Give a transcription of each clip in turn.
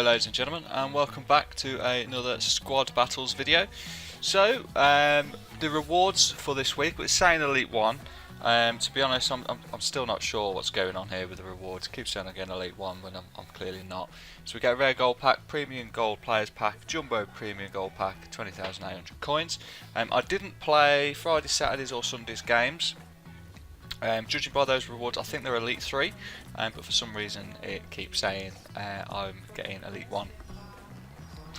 Hello ladies and gentlemen, and welcome back to another squad battles video. So the rewards for this week, it's saying Elite 1. To be honest, I'm still not sure what's going on here with the rewards. It keeps saying again Elite 1 when I'm clearly not. So we get a rare gold pack, premium gold players pack, jumbo premium gold pack, 20,800 coins. I didn't play Friday, Saturdays or Sundays games. Judging by those rewards, I think they're Elite 3, but for some reason it keeps saying I'm getting Elite 1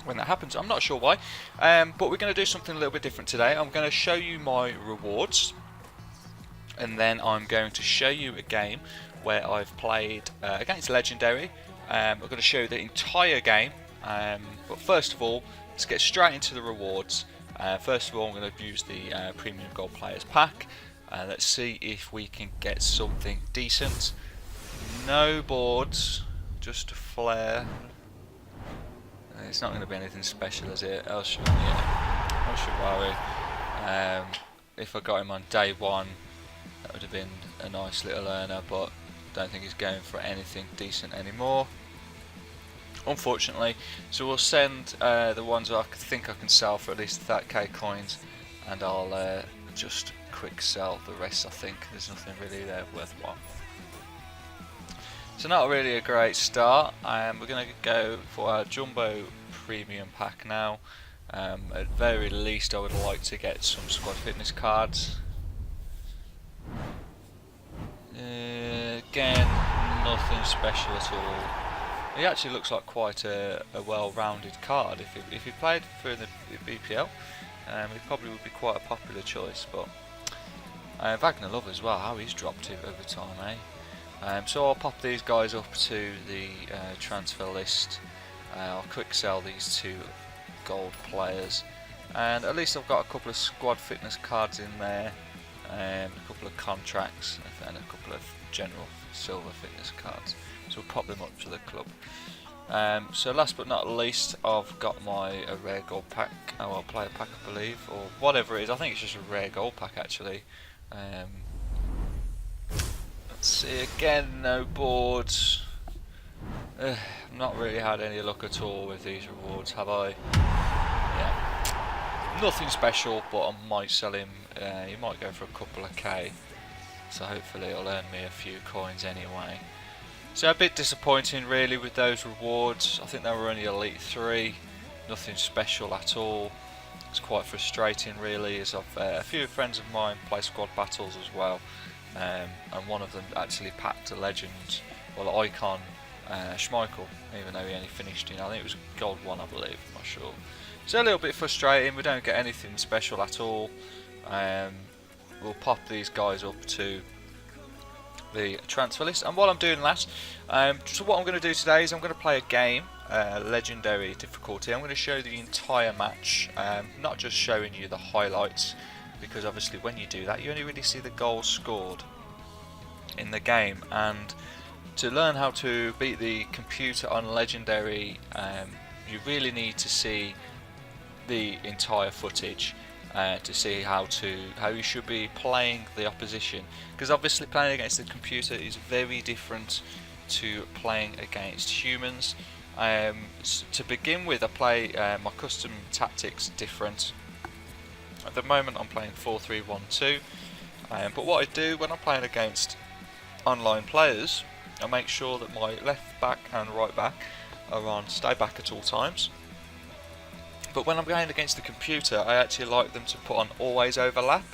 when that happens. I'm not sure why, but we're going to do something a little bit different today. I'm going to show you my rewards, and then I'm going to show you a game where I've played against Legendary. I'm going to show you the entire game, but first of all, let's get straight into the rewards. First of all, I'm going to use the Premium Gold Players Pack. Let's see if we can get something decent. No boards, just a flare. It's not going to be anything special, is it? Else should worry. If I got him on day one, that would have been a nice little earner, but don't think he's going for anything decent anymore, unfortunately. So we'll send the ones I think I can sell for at least 30k coins, and I'll just quick sell the rest. I think there's nothing really there worthwhile. So not really a great start. We're going to go for our jumbo premium pack now. At very least I would like to get some squad fitness cards. Again, nothing special at all. He actually looks like quite a well-rounded card. If he played for the BPL, he probably would be quite a popular choice. But Wagner Love as well, how he's dropped it over time, eh? So I'll pop these guys up to the transfer list. I'll quick sell these two gold players, and at least I've got a couple of squad fitness cards in there, a couple of contracts, and a couple of general silver fitness cards. So we'll pop them up to the club. So last but not least, I've got my rare gold pack, well, player pack I believe, or whatever it is. I think it's just a rare gold pack actually. Let's see, again, no boards. Not really had any luck at all with these rewards, have I? Yeah, nothing special, but I might sell him. He might go for a couple of K, so hopefully it'll earn me a few coins anyway. So a bit disappointing really with those rewards. I think they were only Elite 3, nothing special at all. It's quite frustrating really, as I've a few friends of mine play squad battles as well, and one of them actually packed a legend, well, icon Schmeichel, even though he only finished in, I think it was gold 1 I believe, I'm not sure. So a little bit frustrating, we don't get anything special at all. We'll pop these guys up to the transfer list, and while I'm doing that, so what I'm going to do today is I'm going to play a game, legendary difficulty. I'm going to show the entire match, not just showing you the highlights, because obviously when you do that you only really see the goals scored in the game. And to learn how to beat the computer on legendary, you really need to see the entire footage to see how you should be playing the opposition, because obviously playing against the computer is very different to playing against humans. To begin with, I play my custom tactics different. At the moment I'm playing 4-3-1-2, but what I do when I'm playing against online players, I make sure that my left back and right back are on stay back at all times. But when I'm going against the computer, I actually like them to put on always overlap.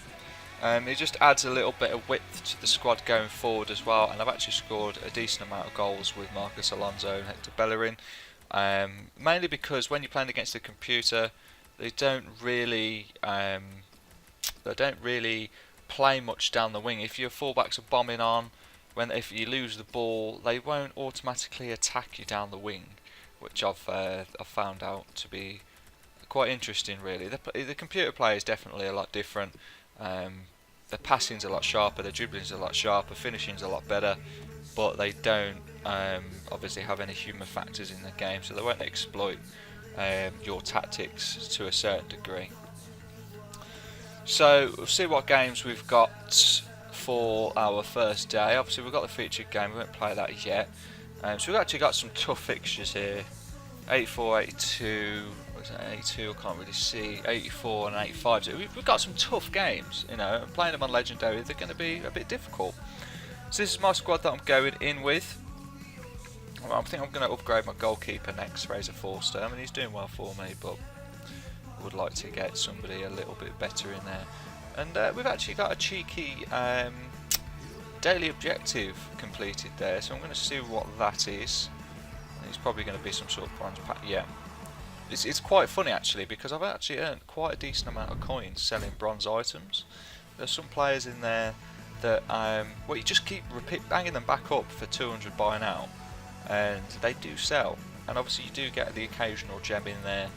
It just adds a little bit of width to the squad going forward as well, and I've actually scored a decent amount of goals with Marcus Alonso and Hector Bellerin. Mainly because when you're playing against the computer, they don't really play much down the wing. If your fullbacks are bombing on, if you lose the ball, they won't automatically attack you down the wing, which I've found out to be quite interesting really. The computer play is definitely a lot different. Their passing's a lot sharper, their dribbling's a lot sharper, finishing's a lot better, but they don't obviously have any human factors in the game, so they won't exploit your tactics to a certain degree. So we'll see what games we've got for our first day. Obviously we've got the featured game, we won't play that yet. So we've actually got some tough fixtures here. 84, 82, what is that, 82, I can't really see, 84 and 85. So we've got some tough games, you know, playing them on Legendary, they're going to be a bit difficult. So this is my squad that I'm going in with. Well, I think I'm going to upgrade my goalkeeper next, Fraser Forster. I mean, he's doing well for me, but I would like to get somebody a little bit better in there. And we've actually got a cheeky daily objective completed there, so I'm going to see what that is. It's probably going to be some sort of bronze pack. Yeah, it's quite funny actually, because I've actually earned quite a decent amount of coins selling bronze items. There's some players in there that well, you just keep banging them back up for 200 by now, and they do sell. And obviously you do get the occasional gem in there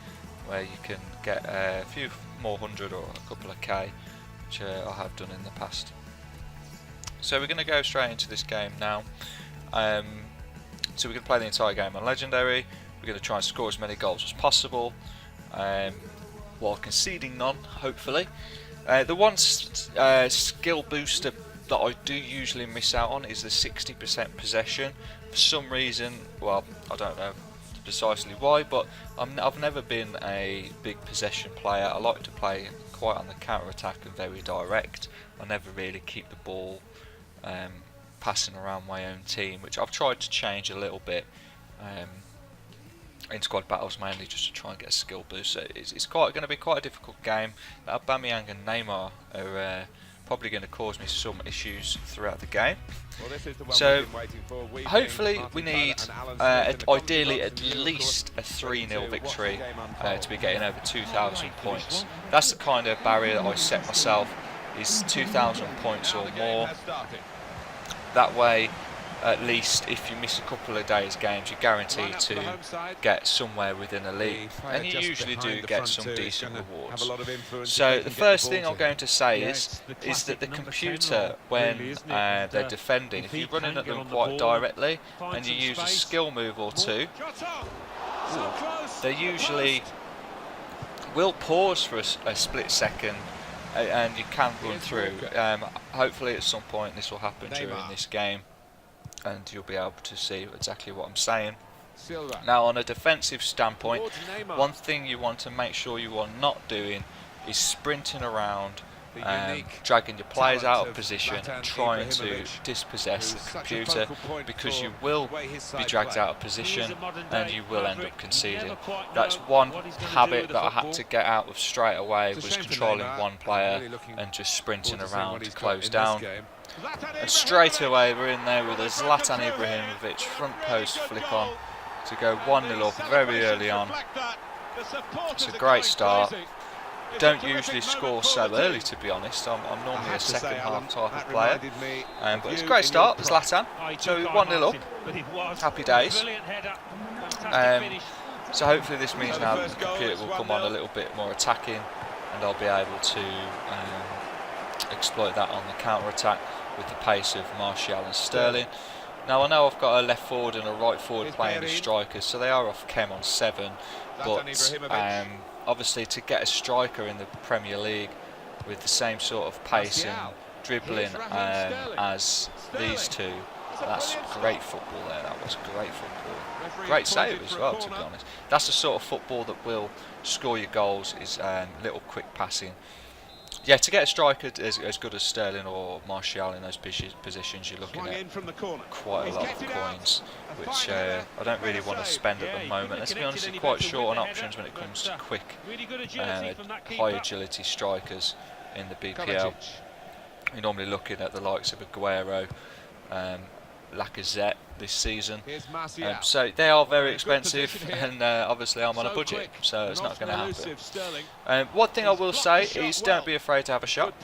where you can get a few more hundred or a couple of K, which I have done in the past. So we're going to go straight into this game now. So we're going to play the entire game on Legendary. We're going to try and score as many goals as possible, while conceding none, hopefully. The one skill booster that I do usually miss out on is the 60% possession. For some reason, well, I don't know precisely why, but I've never been a big possession player. I like to play quite on the counter-attack and very direct. I never really keep the ball passing around my own team, which I've tried to change a little bit in squad battles, mainly just to try and get a skill boost. So it's going to be quite a difficult game. Aubameyang and Neymar are probably going to cause me some issues throughout the game. So hopefully we need ideally at least a 3-0 victory to be getting over 2,000 points. That's the kind of barrier that I set myself, is 2,000 points or more. That way, at least if you miss a couple of days games, you're guaranteed to get somewhere within a league, and you usually do get some decent rewards. So the first thing I'm going to say is that the computer, when they're defending, if you're running at them quite directly and you use a skill move or two, they usually will pause for a split second, and you can run through. Hopefully at some point this will happen during this game, and you'll be able to see exactly what I'm saying. Now, on a defensive standpoint, one thing you want to make sure you are not doing is sprinting around, dragging your players out of position, trying to dispossess the computer, because you will be dragged out of position and you will end up conceding. That's one habit that I had to get out of straight away, was controlling one player and just sprinting around to close down. And straight away we're in there with a Zlatan Ibrahimovic front post flick on to go 1-0 up very early on. It's a great start. Don't usually score so early, to be honest. I'm normally a second half type of player, but it's a great start, Zlatan. So 1-0 up, happy days. So hopefully this means now that the computer will come on a little bit more attacking, and I'll be able to exploit that on the counter attack with the pace of Martial and Sterling. Now I know I've got a left forward and a right forward playing as strikers, so they are off chem on 7, but obviously to get a striker in the Premier League with the same sort of pace and dribbling as these two, that's great football there. That was great football. Great save as well, to be honest. That's the sort of football that will score your goals, is little quick passing. Yeah, to get a striker as good as Sterling or Martial in those positions, you're looking at quite a lot of coins, which I don't really want to spend at the moment. Let's be honest, you're quite short on options when it comes to quick, high agility strikers in the BPL. You're normally looking at the likes of Aguero, Lacazette this season, so they are very expensive, and obviously I'm on a budget, so it's not going to happen. One thing I will say is don't be afraid to have a shot.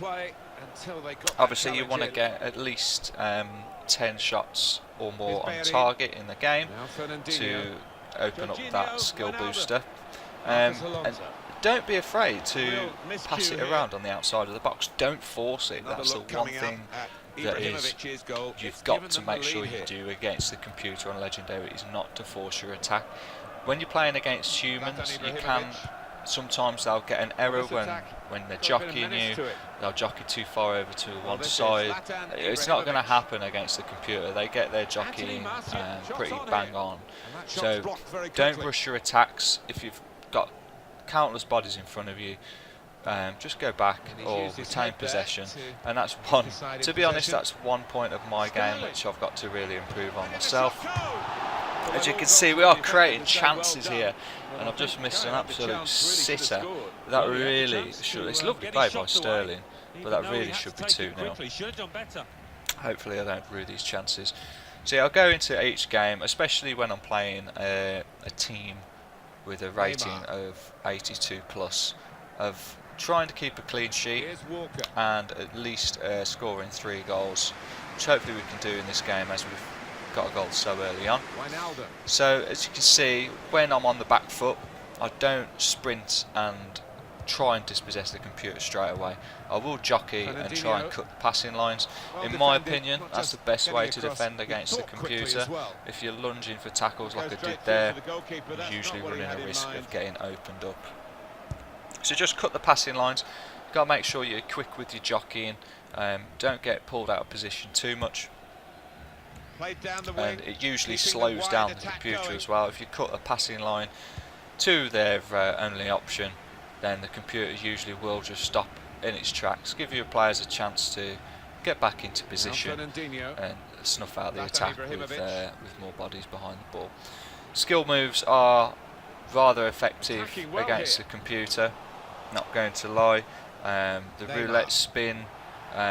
Obviously you want to get at least 10 shots or more on target in the game to open up that skill booster, and don't be afraid to pass it around on the outside of the box. Don't force it. That's the one thing that is you've got to make sure you do against the computer on Legendary, is not to force your attack. When you're playing against humans, you can sometimes they'll get an error when they're jockeying you. They'll jockey too far over to one side. It's not going to happen against the computer. They get their jockeying pretty bang on. So don't rush your attacks. If you've got countless bodies in front of you, just go back or retain possession, and that's one. To be honest, that's one point of my game which I've got to really improve on myself. As you can see, we are creating chances here, and I've just missed an absolute sitter. That really should. It's lovely play by Sterling, but that really should be 2-0. Hopefully, I don't rue these chances. See, I'll go into each game, especially when I'm playing a team with a rating of 82 plus, of trying to keep a clean sheet and at least scoring 3 goals, which hopefully we can do in this game as we've got a goal so early on. So as you can see, when I'm on the back foot, I don't sprint and try and dispossess the computer straight away. I will jockey and try and cut the passing lines. In my opinion, that's the best way to defend against the computer. If you're lunging for tackles like I did there, you're usually running a risk of getting opened up. So just cut the passing lines. You've got to make sure you're quick with your jockeying. Don't get pulled out of position too much. And it usually slows down the computer as well. If you cut a passing line to their only option, then the computer usually will just stop in its tracks, give your players a chance to get back into position and snuff out the attack with more bodies behind the ball. Skill moves are rather effective against the computer, not going to lie. The roulette spin,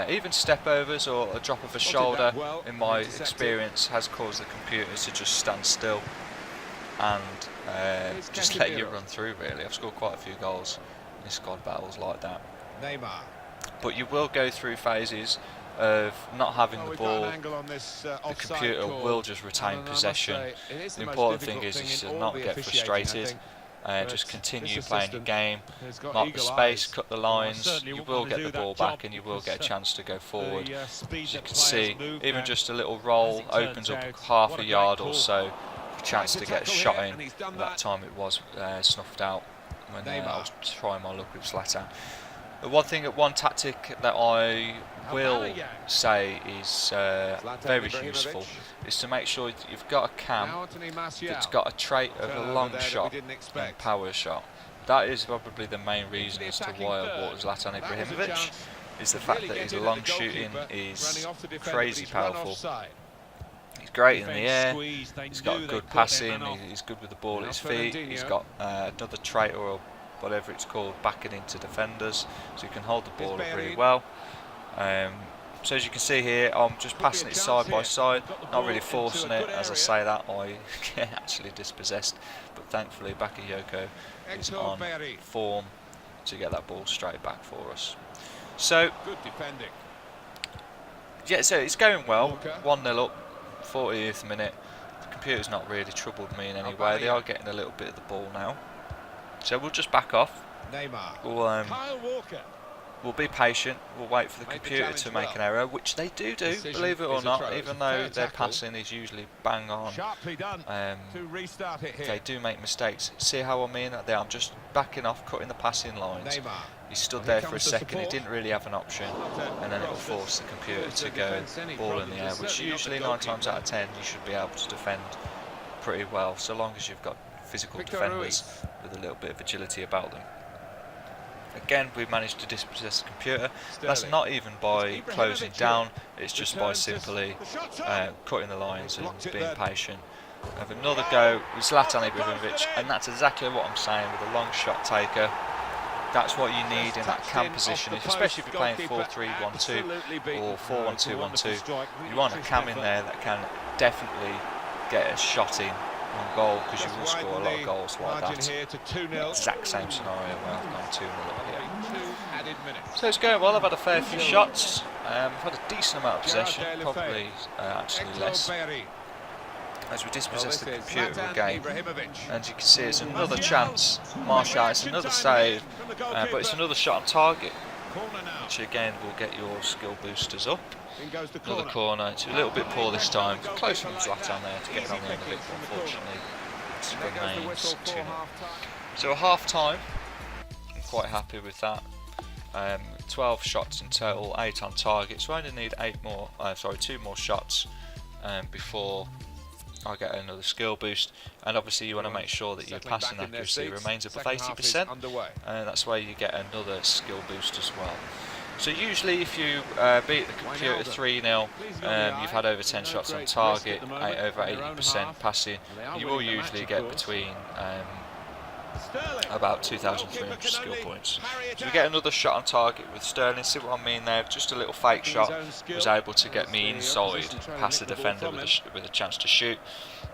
even step overs or a drop of a shoulder, in my experience, has caused the computer to just stand still and just let you run through. Really, I've scored quite a few goals in squad battles like that. But you will go through phases of not having the ball. The computer will just retain possession. The important thing is to not get frustrated. Just continue playing your game, mark the space, cut the lines. You will get the ball back and you will get a chance to go forward. As you can see, even just a little roll opens up half a yard or so, a chance to get a shot in. At that time it was snuffed out when I was trying my luck with Zlatan. One tactic that I will say is very useful is to make sure you've got a cam that's got a trait of a long shot and power shot. That is probably the main reason as to why I bought Zlatan Ibrahimovic, is the fact that his long shooting is crazy powerful. He's great in the air, he's got good passing, he's good with the ball at his feet, he's got another trait or whatever it's called, backing into defenders, so you can hold the ball up really well. So as you can see here, I'm just passing it side by side, not really forcing it. As I say that, I get actually dispossessed, but thankfully BakaYoda is on form to get that ball straight back for us. So yeah, so it's going well. 1-0 up, 40th minute. The computer's not really troubled me in any way. They are getting a little bit of the ball now. So we'll just back off. We'll be patient. We'll wait for the computer to make an error, which they do, believe it or not, even though their passing is usually bang on. They do make mistakes. See how I mean that there? I'm just backing off, cutting the passing lines. He stood there for a second, he didn't really have an option, and then it will force the computer to go ball in the air, which usually 9 times out of 10 you should be able to defend pretty well, so long as you've got physical defenders with a little bit of agility about them. Again, we've managed to dispossess the computer. That's not even by closing down, it's just by simply cutting the lines and being patient. Have another go with Zlatan Ibrahimovic, and that's exactly what I'm saying with a long shot taker. That's what you need in that cam position, especially if you're playing 4-3-1-2 or 4-1-2-1-2. You want a cam in there that can definitely get a shot in on goal, because you will score a lot of goals like that. Exact same scenario where I've gone 2-0 here. So it's going well. I've had a fair few shots. I've had a decent amount of possession, probably actually less, as we dispossess the computer again. And you can see it's another chance. Marshall, it's another save, but it's another shot on target, which again will get your skill boosters up. Another corner. It's a little bit poor this time. Close from Zlatan there to get it on the end of it, but unfortunately it remains 2-0. So at half time quite happy with that. 12 shots in total, 8 on target, so I only need 2 more shots before I get another skill boost. And obviously you want to make sure that your passing accuracy remains above 80%, and that's where you get another skill boost as well. So usually if you beat the computer 3-0, you've had over 10 shots on target, over 80% passing, you will usually get between about 2,300 skill points. So we get another shot on target with Sterling. See what I mean there? Just a little fake shot was able to get me inside past the defender with a chance to shoot.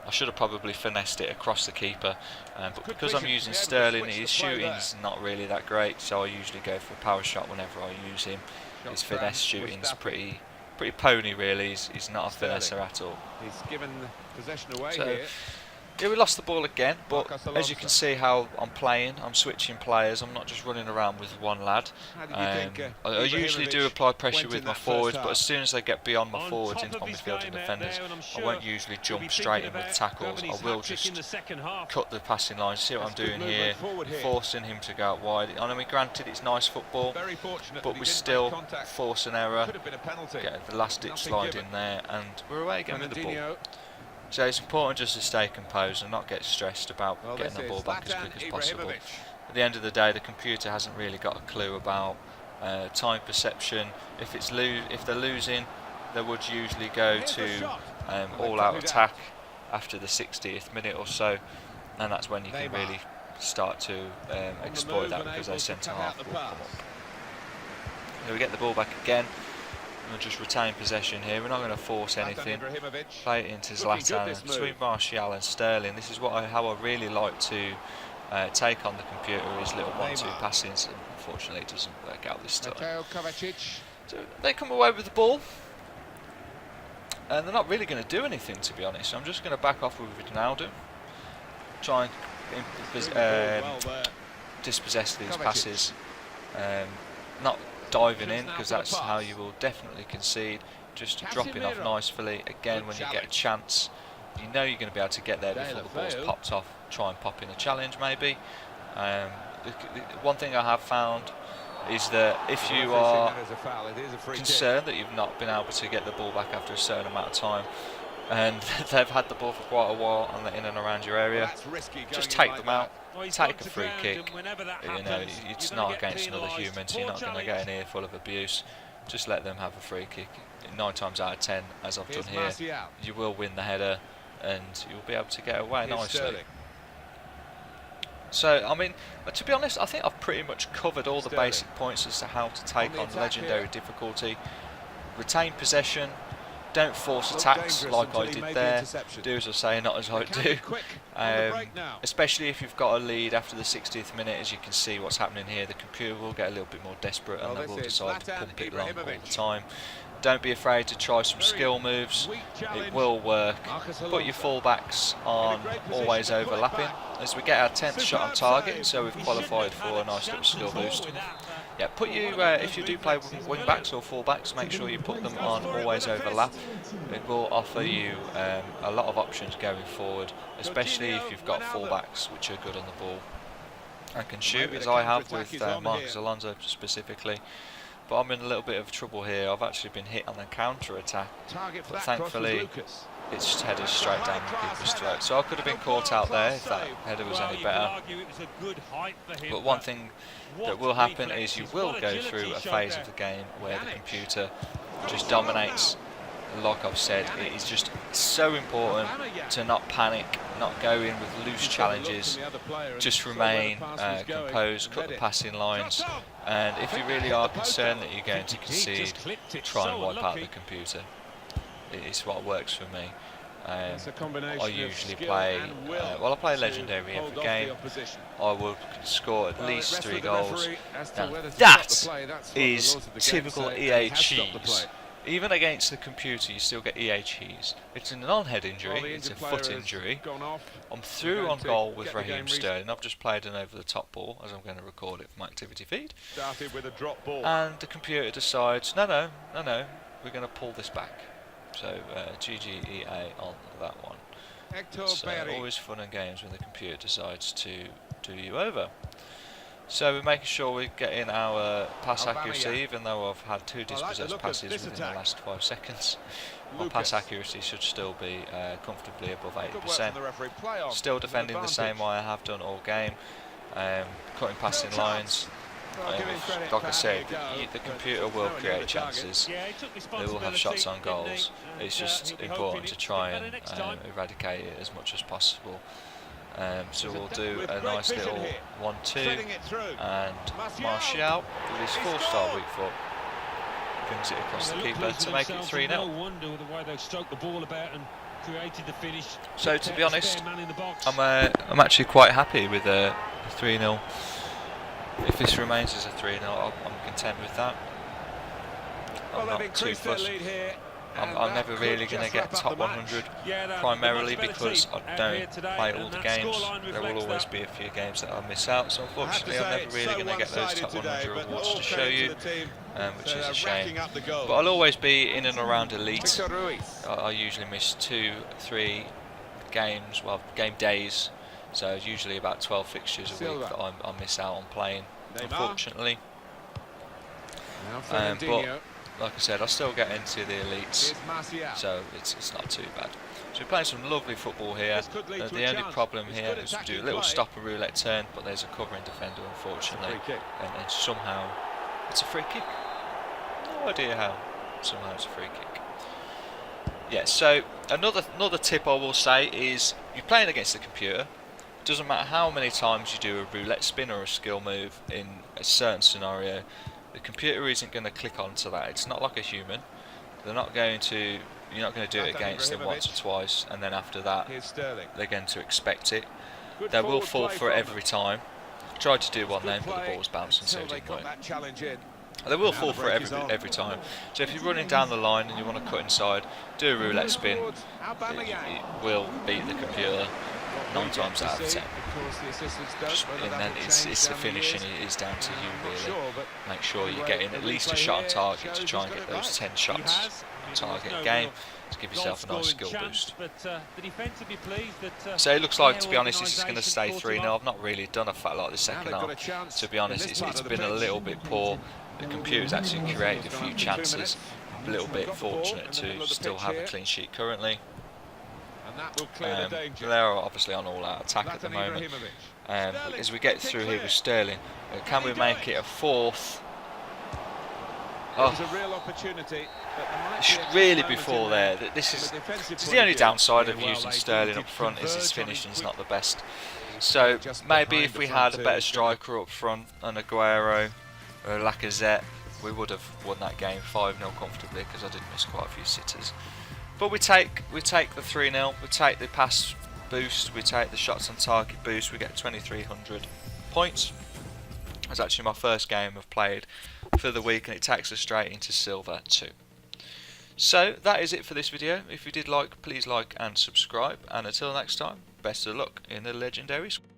I should have probably finessed it across the keeper, but because I'm using Sterling, his shooting's not really that great, so I usually go for a power shot whenever I use him. His finesse shooting's pretty pony really. He's not a finesser at all. He's given possession away so, here. Yeah, we lost the ball again, but as you can see how I'm playing, I'm switching players, I'm not just running around with one lad. I usually do apply pressure with my forwards, but as soon as they get beyond my forwards into my midfield and defenders, I won't usually jump straight in with tackles. I will just cut the passing lines. See what I'm doing here, forcing him to go out wide. I mean, granted it's nice football, but we still force an error, get the last ditch slide in there, and we're away again with the ball. So it's important just to stay composed and not get stressed about getting the ball back as quick as possible. At the end of the day, the computer hasn't really got a clue about time perception. If they're losing, they would usually go to all-out attack after the 60th minute or so, and that's when you can really start to exploit that, because their centre half will come up. So we get the ball back again. We'll just retain possession here. We're not going to force anything. Play it into Zlatan. Between Martial and Sterling, this is how I really like to take on the computer, is little 1-2 passings. Unfortunately, it doesn't work out this time. So they come away with the ball, and they're not really going to do anything, to be honest. So I'm just going to back off with Ronaldo, try and dispossess these passes. Not diving in, because that's how you will definitely concede. Just dropping off nicely. Again, when you get a chance, you know you're going to be able to get there before the ball's popped off. Try and pop in a challenge maybe. One thing I have found is that if you are concerned that you've not been able to get the ball back after a certain amount of time, and they've had the ball for quite a while and they're in and around your area, just take them out. Take a free kick. You know, it's not against another human, so you're not going to get an earful of abuse. Just let them have a free kick. 9 times out of 10, as I've done here, you will win the header and you'll be able to get away nicely. So, I mean, to be honest, I think I've pretty much covered all the basic points as to how to take on legendary difficulty. Retain possession. Don't force attacks like I did there. Do as I say, not as I do. Especially if you've got a lead after the 60th minute, as you can see what's happening here. The computer will get a little bit more desperate and they will decide to pump it long all the time. Don't be afraid to try some skill moves. It will work. Put your fullbacks on always overlapping. As we get our 10th shot on target, so we've qualified for a nice little skill boost. Yeah, if you do play wing backs or full backs, make sure you put them on always overlap. It will offer you a lot of options going forward, especially if you've got full backs which are good on the ball and can shoot, as I have with Marcos Alonso specifically. But I'm in a little bit of trouble here. I've actually been hit on the counter attack, but thankfully it's just headed straight down the keeper's throat. So I could have been caught out there if that header was any better. But one thing that will happen is you will go through a phase of the game where the computer just dominates. Like I've said, it is just so important to not panic, not go in with loose challenges, just remain composed, cut the passing lines, and if you really are concerned that you're going to concede, try and wipe out the computer. It's what works for me. I usually play, I play Legendary every game. I will score at least 3 goals. Now, that is typical EA cheese. Even against the computer, you still get EA cheese. It's a non-head injury, it's a foot injury. I'm through on goal with Raheem Sterling. I've just played an over-the-top ball, as I'm going to record it for my activity feed. And the computer decides, no, we're going to pull this back. So, GG EA on that one. It's always fun and games when the computer decides to do you over. So we're making sure we're getting our pass Aubameyang. accuracy, even though I've had 2 dispossessed look of passes this within the attack. last 5 seconds. My Lucas. pass accuracy should still be comfortably above Good work 80%. from the referee. Play on. Still With an defending the same advantage. way I have done all game. Cutting passing Still lines. Well, give him credit, Like I Pat, said, here you go, the but computer will nowhere near create the target. chances. Yeah, he took They will have shots on responsibility, goals. didn't he? It's And, just he'll be important hoping to it try better and next time. eradicate it as much as possible. So we'll do With a great nice vision little here. 1-2, Threading it through. and Martial. Martial with his He 4-star scored. weak foot brings it across Well, the they look keeper pleased to make it themselves, 3-0. No wonder with the way they stroked the ball about and created the finish. So to be honest, Spare man in the box. I'm actually quite happy with a 3-0. If this remains as a 3-0, I'm content with that. I'm Well, they've not too increased their fussed. lead here. I'm never really going to get top 100, primarily because I don't play all the games. There will always be a few games that I'll miss out, so unfortunately I'm never really going to get those top 100 awards to show you, which is a shame. But I'll always be in and around elite. I usually miss 2-3 games, well, game days, so usually about 12 fixtures a week that I miss out on playing, unfortunately. But like I said, I still get into the elites, so it's not too bad. So we're playing some lovely football here. The only problem here is we do a little stopper roulette turn, but there's a covering defender, unfortunately, and somehow it's a free kick. No idea how. Somehow it's a free kick. Yeah. So another tip I will say is you're playing against the computer. It doesn't matter how many times you do a roulette spin or a skill move in a certain scenario. The computer isn't going to click onto that. It's not like a human. You're not going to do it against them once or twice, and then after that they're going to expect it. They will fall for it every time. I tried to do one then, but the ball was bouncing, so it didn't work. They will fall for it every time. So if you're running down the line and you want to cut inside, do a roulette spin. It will beat the computer 9 times out of 10. And then it's the finishing is down to you, really. Make sure you're getting at least a shot on target to try and get those 10 shots on target a game to give yourself a nice skill boost. So it looks like, to be honest, this is going to stay 3-0. I've not really done a fat lot this second half. To be honest, it's been a little bit poor. The computer's actually created a few chances. A little bit fortunate to still have a clean sheet currently. They're obviously on all-out attack at the moment. As we get through here with Sterling, can we make it a 4th? It should really be 4 there. This is the only downside of using Sterling up front, is his finishing is not the best. So maybe if we had a better striker up front, an Aguero or a Lacazette, we would have won that game 5-0 comfortably, because I did miss quite a few sitters. But we take the 3-0, we take the pass boost, we take the shots on target boost, we get 2,300 points. It's actually my first game I've played for the week, and it takes us straight into Silver 2. So that is it for this video. If you did like, please like and subscribe, and until next time, best of luck in the Legendary Squad.